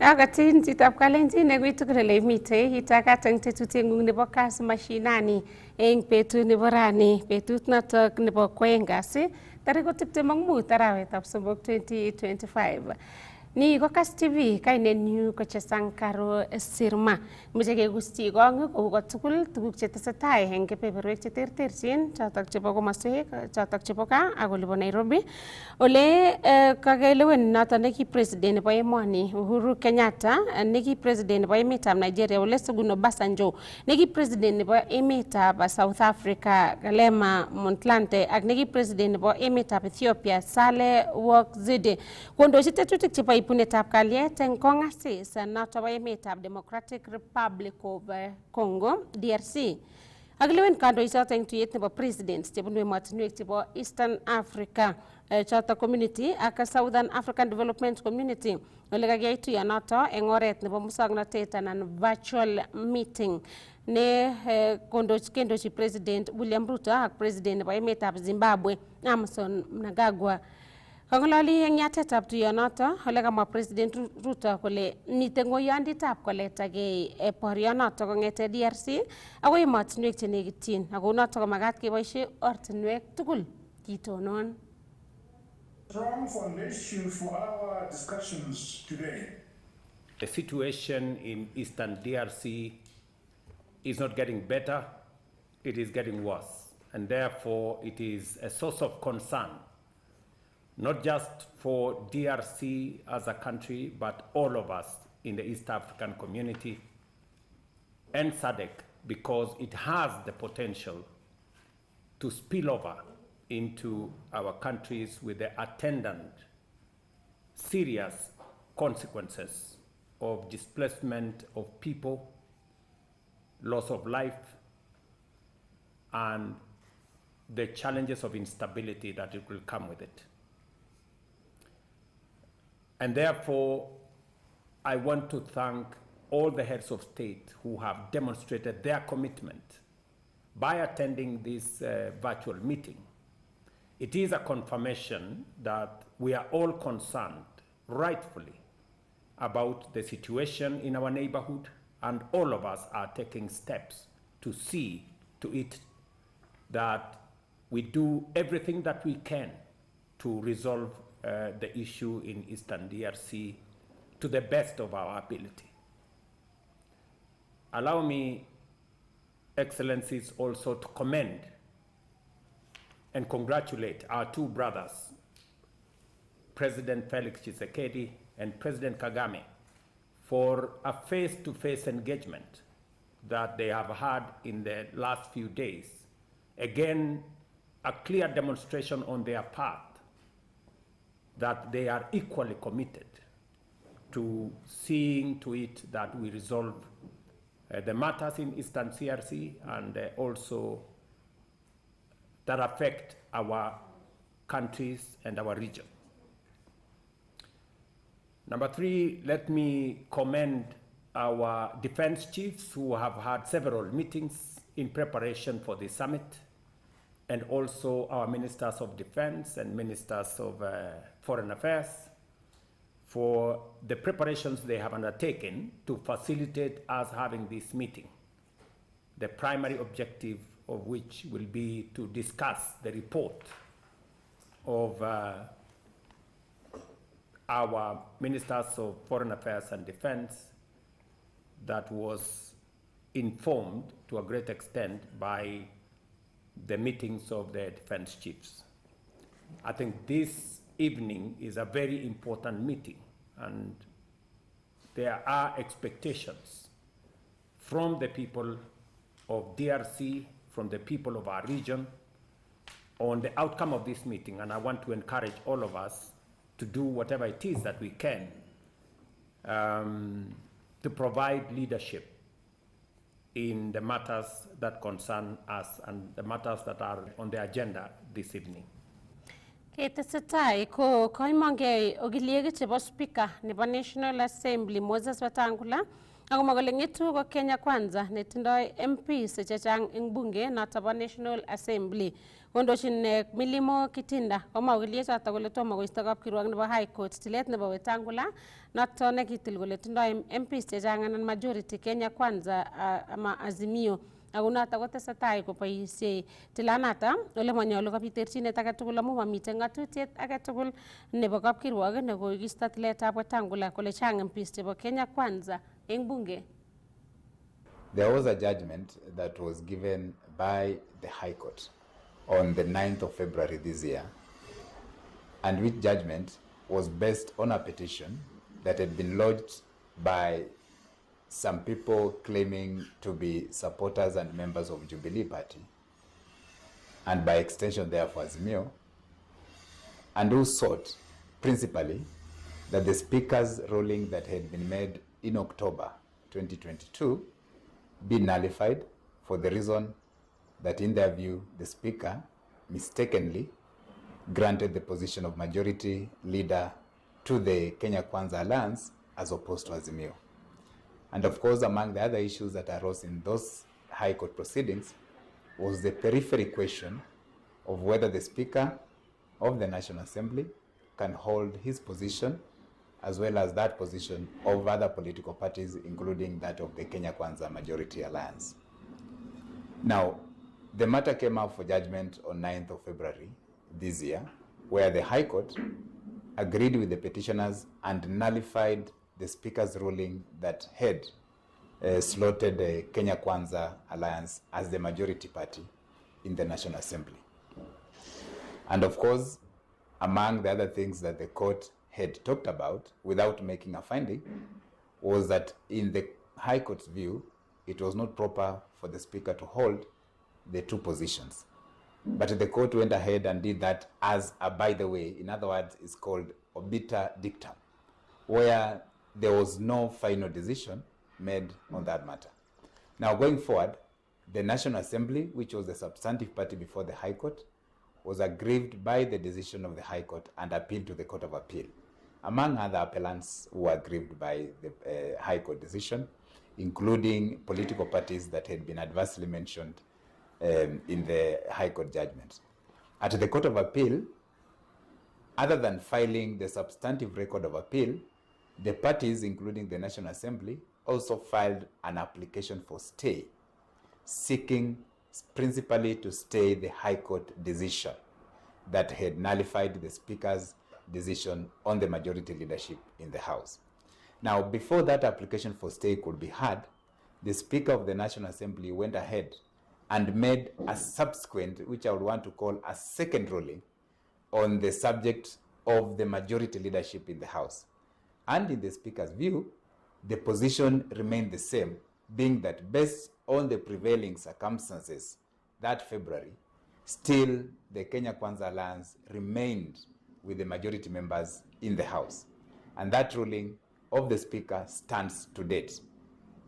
Agatin chitap kalenjin neguitu kele mite itakatung tetutengung nebo Kass Mashinani eng betut nebo rani betut notok nebo kwoeng kasi tarik 25 arawetab somok 2025. Ni ko Kass TV kainenyu ko Chesankaro Sirma. Meche kegusti gong kou tugul tuguk chetesetai eng kebeberwek cheterterchin chotok chebo komoswek chotok chebo gaa ak olebo Nairobi. Ole kakelewen notok neki president nebo emoni Uhuru Kenyatta, neki president nebo emetab Nigeria Olusegun Obasanjo, neki president nebo emetab South Africa Kgalema Motlanthe ak neki president nebo emetab Ethiopia Saleh Work Zewde kondochi tetutik chebo ibunetab kalyet eng kongasis notok bo emetab Democratic Republic of Congo DRC. Akilewen kandoichoto eng tuyet nebo presidents chebunu emotinwek chebo Eastern Africa choto community ak Southern African Development Community ole kakiyai tuyonoto eng oret nebo musoknotet anan virtual meeting ne kendochi president William Ruto ak president nebo emetab Zimbabwe Emmerson Mnangagwa. Kangololi eng yatetab tuyonoto ole kamwa president Ruto kole mite ngoyanditab koletagei borionoto kongete DRC agoi emotinwek chenekityin ako noto komagat keboisie ortinwek tugul kitonon. Strong foundation for our discussions today. The situation in Eastern DRC is not getting better, it is getting worse, and therefore it is a source of concern, not just for DRC as a country, but all of us in the East African community and SADC, because it has the potential to spill over into our countries with the attendant serious consequences of displacement of people, loss of life, and the challenges of instability that it will come with it. And therefore, I want to thank all the heads of state who have demonstrated their commitment by attending this virtual meeting. It is a confirmation that we are all concerned, rightfully, about the situation in our neighborhood, and all of us are taking steps to see to it that we do everything that we can to resolve the issue in Eastern DRC to the best of our ability. Allow me, Excellencies, also to commend and congratulate our two brothers, President Felix Tshisekedi and President Kagame, for a face-to-face engagement that they have had in the last few days. Again, a clear demonstration on their part that they are equally committed to seeing to it that we resolve the matters in Eastern DRC and also that affect our countries and our region. Number three, let me commend our defense chiefs who have had several meetings in preparation for the summit, and also our ministers of defense and ministers of foreign affairs for the preparations they have undertaken to facilitate us having this meeting. The primary objective of which will be to discuss the report of our ministers of foreign affairs and defense that was informed to a great extent by the meetings of the defense chiefs. I think this evening is a very important meeting, and there are expectations from the people of DRC, from the people of our region, on the outcome of this meeting, and I want to encourage all of us to do whatever it is that we can to provide leadership in the matters that concern us and the matters that are on the agenda this evening. Ketesetai ko koimongei ogiliek chebo speaker nebo National Assembly Moses Wetangula akomwa kole ngetu ko Kenya Kwanza netindoi MPs chechang eng bunge noto bo National Assembly Kondochin Milimo Kitinda komwa kole choto kole tomo koisto kapkirwok nebo High Court tilet nebo Wetangula noto nekitil kole tindoi MPs chechang anan majority Kenya Kwanza ama Azimio ako noto kotesetai koboisie tilanata ole manyolu kobit terchinet age tugul amu mamiten ngatutiet age tugul nebo kapkirwok ne kokisto tiletab Wetangula kole chang MPs chebo Kenya Kwanza eng bunge. There was a judgment that was given by the High Court on the 9th of February this year, and which judgment was based on a petition that had been lodged by some people claiming to be supporters and members of Jubilee Party, and by extension therefore Azimio, and who sought principally that the Speaker's ruling that had been made in October 2022 be nullified for the reason that in their view the Speaker mistakenly granted the position of majority leader to the Kenya Kwanza Alliance as opposed to Azimio. And of course, among the other issues that arose in those High Court proceedings was the periphery question of whether the Speaker of the National Assembly can hold his position as well as that position of other political parties, including that of the Kenya Kwanza Majority Alliance. Now, the matter came up for judgment on 9th of February this year, where the High Court agreed with the petitioners and nullified the Speaker's ruling that had slotted the Kenya Kwanza Alliance as the majority party in the National Assembly. And of course, among the other things that the court had talked about without making a finding was that in the High Court's view, it was not proper for the Speaker to hold the two positions. But the court went ahead and did that as a by the way. In other words, it's called obiter dictum, where there was no final decision made on that matter. Now, going forward, the National Assembly, which was the substantive party before the High Court, was aggrieved by the decision of the High Court and appealed to the Court of Appeal. Among other appellants who were aggrieved by the High Court decision, including political parties that had been adversely mentioned in the High Court judgment. At the Court of Appeal, other than filing the substantive record of appeal, the parties, including the National Assembly, also filed an application for stay, seeking principally to stay the High Court decision that had nullified the Speaker's decision on the majority leadership in the House. Now, before that application for stay could be heard, the Speaker of the National Assembly went ahead and made a subsequent, which I would want to call a second ruling, on the subject of the majority leadership in the House. And in the Speaker's view, the position remained the same, being that based on the prevailing circumstances that February, still the Kenya Kwanza Alliance remained with the majority members in the House. And that ruling of the Speaker stands to date.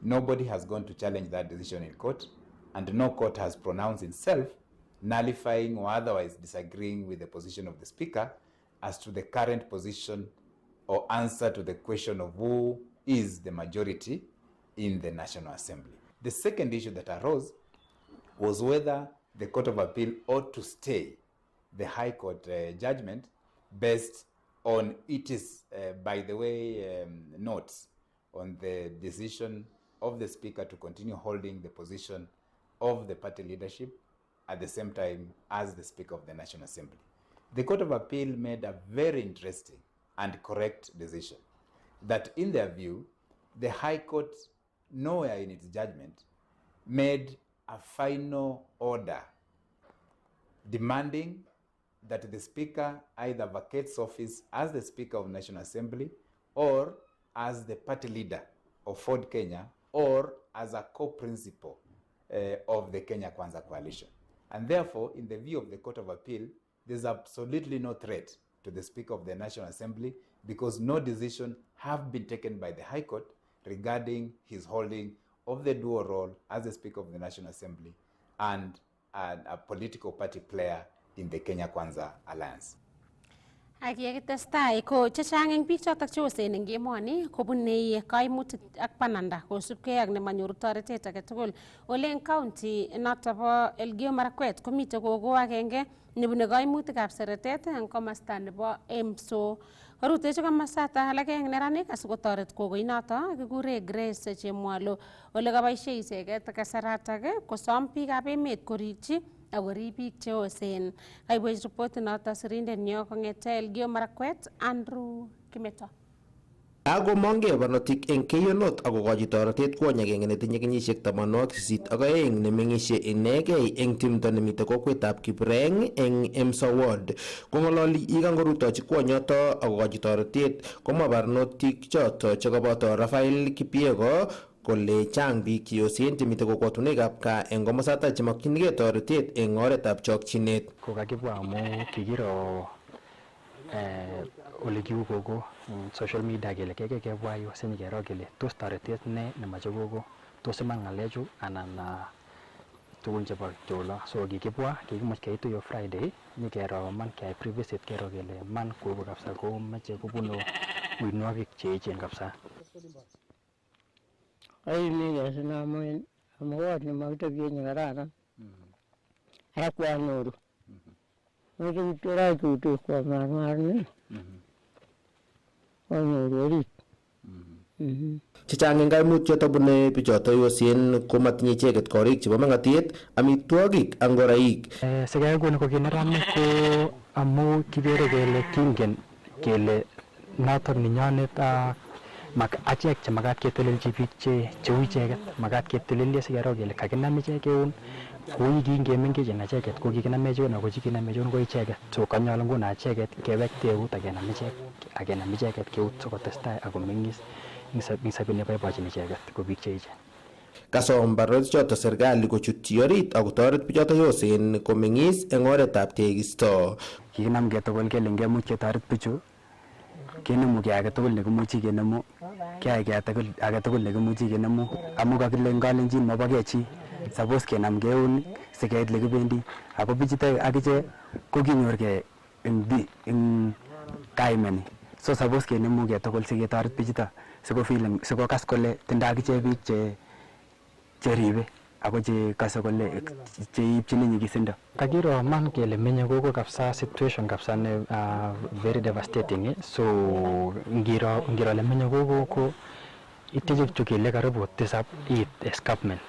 Nobody has gone to challenge that decision in court, and no court has pronounced itself nullifying or otherwise disagreeing with the position of the Speaker as to the current position or answer to the question of who is the majority in the National Assembly. The second issue that arose was whether the Court of Appeal ought to stay the High Court judgment based on its, by the way, notes on the decision of the Speaker to continue holding the position of the party leadership at the same time as the Speaker of the National Assembly. The Court of Appeal made a very interesting and correct decision that in their view, the High Court nowhere in its judgment made a final order demanding that the Speaker either vacates office as the Speaker of the National Assembly or as the party leader of Ford Kenya or as a co-principal of the Kenya Kwanza coalition. And therefore, in the view of the Court of Appeal, there's absolutely no threat to the Speaker of the National Assembly because no decision have been taken by the High Court regarding his holding of the dual role as the Speaker of the National Assembly and a political party player in the Kenya Kwanza Alliance. Ak yekitestai ko chechang eng biik chotok cheosen eng emoni kobune kaimutik ak bananda kosubkei ak nemanyoru toretet age tugul. Ole eng county notok bo Elgeyo Marakwet komite gogo agenge nebune kaimutikab seretet eng komasta nebo Emso. Orutechi komastata alake eng neranik asikotoret gogo inoto kikure Grace Chemwalo ole kaboisie icheket kasaratak kosom biikab emet korikyi akorib biik cheosen. Kaibwech ripot noto sirindenyo kong'ete Elgeyo Marakwet Andrew Kimeto. Ako mange barnotik eng keyonot akokochi toretet kwony agenge netinye kenyisiek 82 nemeng'isie inegei eng timdo nemite kokwetab Kibreng eng Emso Ward. Kong'ololi yekangorutochi kwonyoto akokochi toretet komwa barnotik choto chekaboto Rafael Kipiego kole chang biik cheosen chemite kokwotunwekab gaa eng komosata chemakchinigei toretet eng oretab chokchinet. Kokakibwa amu kikiro ole kiu gogo social media kele kebwa yu sinyikero kele tos toretet ne nemache gogo, tos iman ng'alechu anan tugun chebo cholo. So kikibwa kikimach keitu yo Friday nyikero man keyai pre-visit kero kele man gogo kabisa ko mache kobunu uinwogik cheechen kabisa. Aimike sinamun amukot nemakitebie nekararan ak kwanyoru moche kityo rachutu kwa marmarni kwanyoru orit. Chechang eng kaimutiet bune bichoto yosen komatinye icheket korik chebo meng'atet, amitwogik ak ngoroik. Sikeyai kuni ko kineranik ko amu kikere kele kingen kele notok nenyonet achek che makat ketelelchi biik cheu icheket, makat ketelelchi sikero kele kakinam ichek eun kou kingemengechen acheket ko kikinamech eun ako chikinamech eun ko icheket. So kanyolu nguno acheket kewekte eut akenam icheket keut sikotestai ako meng'is ing sobet neboibochin icheket ko biik che ichen. Kasom barnotik choto serikali kochutyi orit akotoret bichoto yosen komeng'is eng oretab tekisto. Kikinamgei tugul kele ngemuch ketoret bichu kenemu kiy age tugul nekimuchi kenemu, kiyai kiy age tugul nekimuchi kenemu amu kakile ngalenjin mabokei chi suppose kenam keun sikeit lekibendi ako bichuto akiche ko kinyorgei eng kaimeni. So suppose kenemu kiy tugul siketoret bichuto sikokas kole tindoi akiche biik cheribe ako chekase kole cheipchini nyigisindo. Kakiro man kele menye gogo kabisa situation kabisa ne very devastating. So ngiro le menye gogo ko iteje kityo kele karibu tisab it escarpment.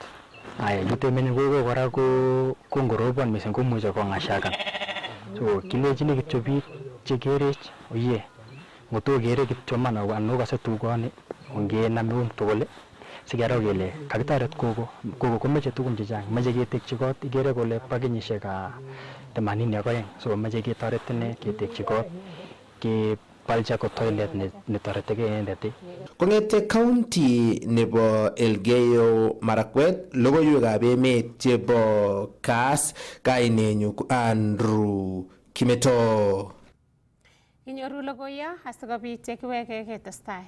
Aya yute menye gogo kora ko ngorobon mising komuche kong'ashakan. So kilechini kityo biik chekerech oye ngotokere kityo man anokase tugoni ongenam eun tugul sikero kele kakitoret gogo komeche tugun chechang, meche ketekchi kot, ikere kole bo kenyisiek 82, so meche ketoret ine ketekchi kot, kepalchi akot toilet netoretegei inendet. Kong'ete county nebo Elgeyo Marakwet, logoiwekab emet chebo Kass, kainenyu Andrew Kimeto. Inyoru logoiyo asikobit yekiwege ketestai.